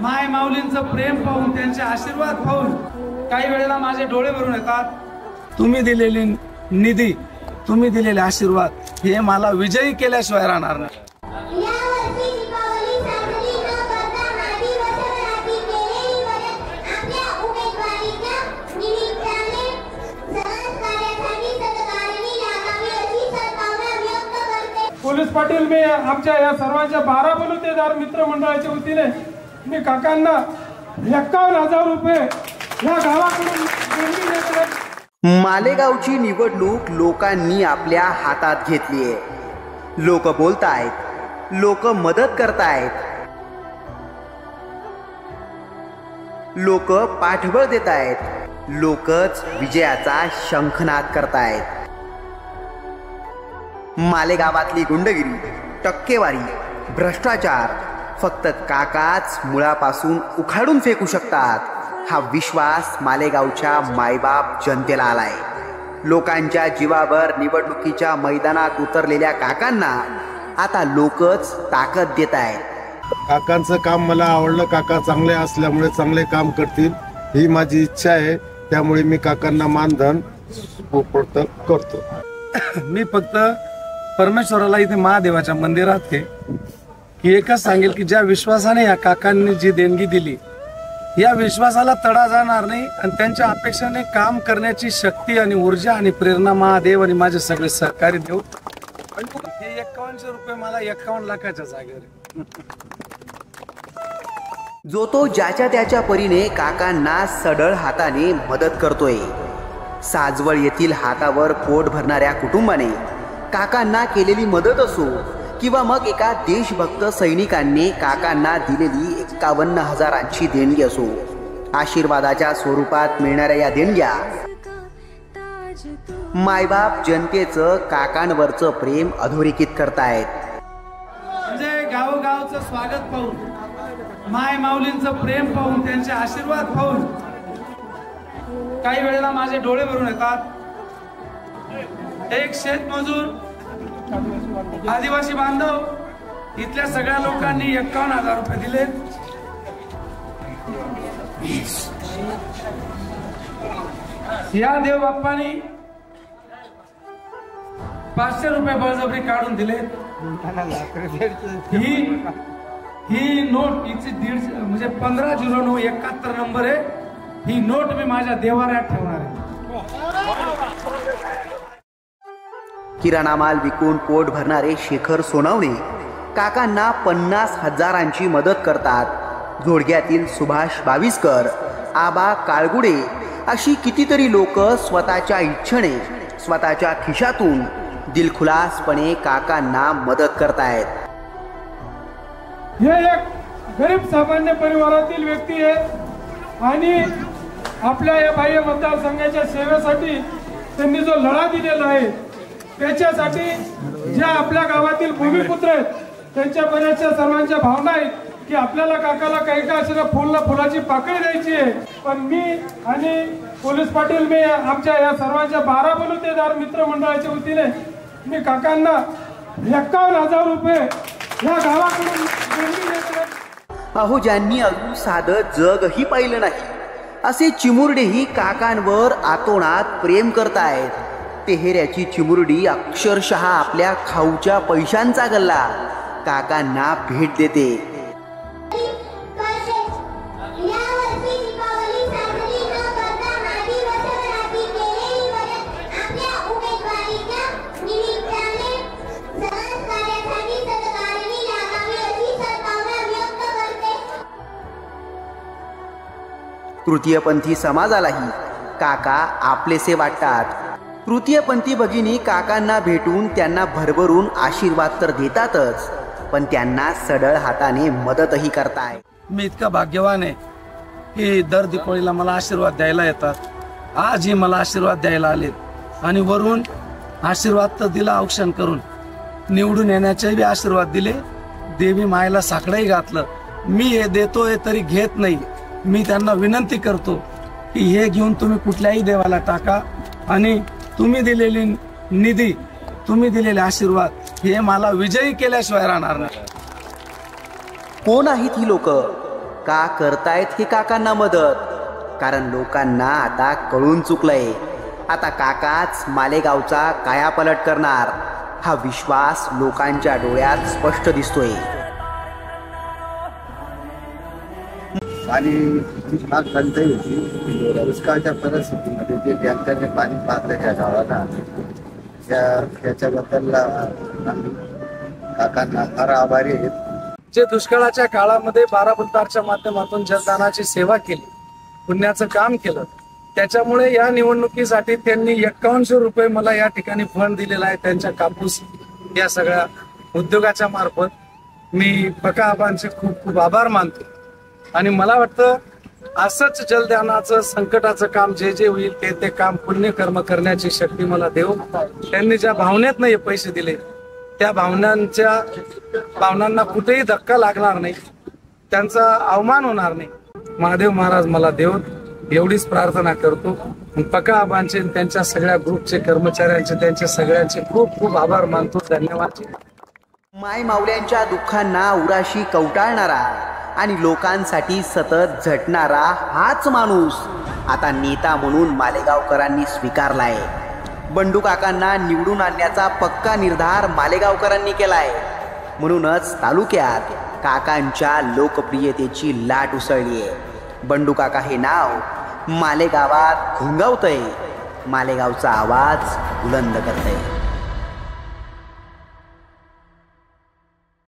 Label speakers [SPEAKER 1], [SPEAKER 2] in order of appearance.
[SPEAKER 1] माय माऊलींचं प्रेम पाहून, त्यांचे आशीर्वाद पाहून काही वेळेला माझे डोळे भरून येतात। तुम्ही दिलेली निधी, तुम्ही दिलेले आशीर्वाद हे मला विजयी केल्याशिवाय राहणार नाही।
[SPEAKER 2] पोलीस पाटील, मी आमच्या या सर्वांच्या 12 बलुतेदार मित्र मंडळाच्या वतीने मी काकांना 51,000 रुपये या गावाकडून देणगी देतो।
[SPEAKER 3] मालेगावची निवडणूक लोकांनी आपल्या हातात घेतली आहे। लोक बोलतायत, लोक मदत करतायत, लोक पाठबळ देत आहेत, लोकच विजयाचा शंखनाद करतायत। मालेगावातली गुंडगिरी, टक्केवारी, भ्रष्टाचार फक्त काकाच मुळापासून उखाडून फेकू शकतात हा विश्वास मालेगावच्या मायबाप जनतेला आलाय। लोकांच्या जीवावर निवडणुकीच्या मैदानात उतरलेल्या काकांना आता लोकच ताकद देत आहेत।
[SPEAKER 4] काकांचं काम मला आवडलं, काका चांगले असल्यामुळे चांगले काम करतील ही माझी इच्छा आहे, त्यामुळे मी काकांना मानधन करतो।
[SPEAKER 1] मी फक्त परमेश्वराला इथे महादेवाच्या मंदिरात आहे की एकच सांगेल की ज्या विश्वासाने या काकांनी जी देणगी दिली, या विश्वासाला तडा जाणार नाही आणि त्यांच्या अपेक्षाने काम करण्याची शक्ती आणि ऊर्जा आणि प्रेरणा महादेव आणि माझे सगळे सहकारी देऊ। हे 5100 रुपये मला 51 लाखाच्या जागेवर।
[SPEAKER 3] जो तो ज्याच्या त्याच्या परीने काकांना सढळ हाताने मदत करतोय। साजवळ येथील हातावर पोट भरणाऱ्या कुटुंबाने काकांना केलेली मदत असो किंवा मग एका देशभक्त सैनिकांनी काकांना दिलेली 51,000ची देणगी असो, आशीर्वादाच्या स्वरूपात मिळणाऱ्या या देणग्या मायबाप जनतेचं काकांवरचं प्रेम अधोरेखित करतायत।
[SPEAKER 1] म्हणजे गावोगावचं स्वागत पाहून, माय माऊलींचं प्रेम पाहून, त्यांचे आशीर्वाद पाहून काही वेळेला माझे डोळे भरून येतात। एक शेतमजूर, आदिवासी बांधव, इथल्या सगळ्या लोकांनी 51,000 रुपये दिले। या देव बाप्पानी 500 रुपये बळजबरी काढून दिले। ही नोट हिची 150 म्हणजे 150971 नंबर आहे। ही नोट मी माझ्या देवाऱ्यात ठेवणार आहे।
[SPEAKER 3] किराणा माल विकून पोट भरणारे शेखर सोनवणे काकांना 50,000ची मदत करतात। जोडग्यातील सुभाष बाविस्कर, आबा काळगुडे अशी कितीतरी लोक स्वतःच्या इच्छेने, स्वतःच्या खिशातून दिलखुलासपणे काकांना मदत करतायत।
[SPEAKER 2] हे एक गरीब सामान्य परिवारातील व्यक्ती आहे आणि आपल्या या बाह्य मतदारसंघाच्या सेवेसाठी त्यांनी जो लढा दिलेला आहे, त्याच्यासाठी ज्या आपल्या गावातील भूमिपुत्र आहेत त्यांच्या बऱ्याचशा सर्वांच्या भावना आहेत की आपल्याला काकाला काही का असेल फुलाची पाकळी द्यायची आहे। पण मी आणि पोलीस पाटील, मी आमच्या या सर्वांच्या 12 बलुतेदार मित्र मंडळाच्या वतीने मी काकांना 51,000 रुपये या गावाकडून देणगी देतो।
[SPEAKER 3] अहो, ज्यांनी अजून साधं जगही पाहिलं नाही असे चिमुरडेही काकांवर आतोनात प्रेम करतायत। तेहेऱ्याची चिमुरडी अक्षरशः आपल्या खाऊच्या पैशांचा गल्ला काकांना भेट देते। तृतीयपंथी समाजालाही काका आपलेसे वाटतात। तृतीयपंथी भगिनी काकांना भेटून त्यांना भरभरून आशीर्वाद तर देतातच, पण त्यांना सढळ हाताने मदतही करताय।
[SPEAKER 1] मी इतका भाग्यवान आहे की दर दिवाळीला मला आशीर्वाद द्यायला येतात। आजही मला आशीर्वाद द्यायला आलेत आणि वरून आशीर्वाद तर दिला औक्षण करून, निवडून येण्याचेही आशीर्वाद दिले। देवी मायला साकडंही घातलं। मी हे देतोय तरी घेत नाही। मी त्यांना विनंती करतो की हे घेऊन तुम्ही कुठल्याही देवाला टाका आणि तुम्ही दिलेली निधी, तुम्ही दिलेले आशीर्वाद हे मला विजयी केल्याशिवाय राहणार नाही।
[SPEAKER 3] कोण आहेत ही लोक? का करतायत ही काकांना मदत? कारण लोकांना आता कळून चुकलंय, आता काकाच मालेगावचा कायापालट करणार हा विश्वास लोकांच्या डोळ्यात स्पष्ट दिसतोय.
[SPEAKER 5] आणि फार टंचाई होती. दुष्काळाच्या परिस्थितीमध्ये जे टँकरने पाणी पाजलं त्या गावाला, त्याच्याबद्दल आम्ही काकांना फार आभारी आहेत.
[SPEAKER 1] जे दुष्काळाच्या काळामध्ये बाराबुद्धारच्या माध्यमातून जलदानाची सेवा केली, पुण्याचं काम केलं, त्याच्यामुळे या निवडणुकीसाठी त्यांनी 5100 रुपये मला या ठिकाणी फंड दिलेला आहे. त्यांच्या कापूस या सगळ्या उद्योगाच्या मार्फत मी पका आबांचे खूप खूप आभार मानतो. आणि मला वाटतं असंच जलदानाचं संकटाचं काम जे जे होईल ते काम पुण्यकर्म करण्याची शक्ती मला देव. त्यांनी ज्या भावनेतनं हे पैसे दिले त्या भावनांना कुठेही धक्का लागणार नाही, त्यांचा अवमान होणार नाही. महादेव महाराज मला देव एवढीच प्रार्थना करतो. पका आबांचे, त्यांच्या सगळ्या ग्रुपचे कर्मचाऱ्यांचे, त्यांच्या सगळ्यांचे खूप खूप आभार मानतो. धन्यवाद.
[SPEAKER 3] माय माऊल्यांच्या दुःखांना उराशी कवटाळणारा आणि लोकांसाठी सतत झटणारा हाच माणूस आता नेता म्हणून मालेगावकरांनी स्वीकारलाय. बंडू काकांना निवडून आणण्याचा पक्का निर्धार मालेगावकरांनी केलाय. म्हणूनच तालुक्यात काकांच्या लोकप्रियतेची लाट उसळली आहे. बंडू काका हे नाव मालेगावात घोंगावतंय, मालेगावचा आवाज बुलंद करतंय.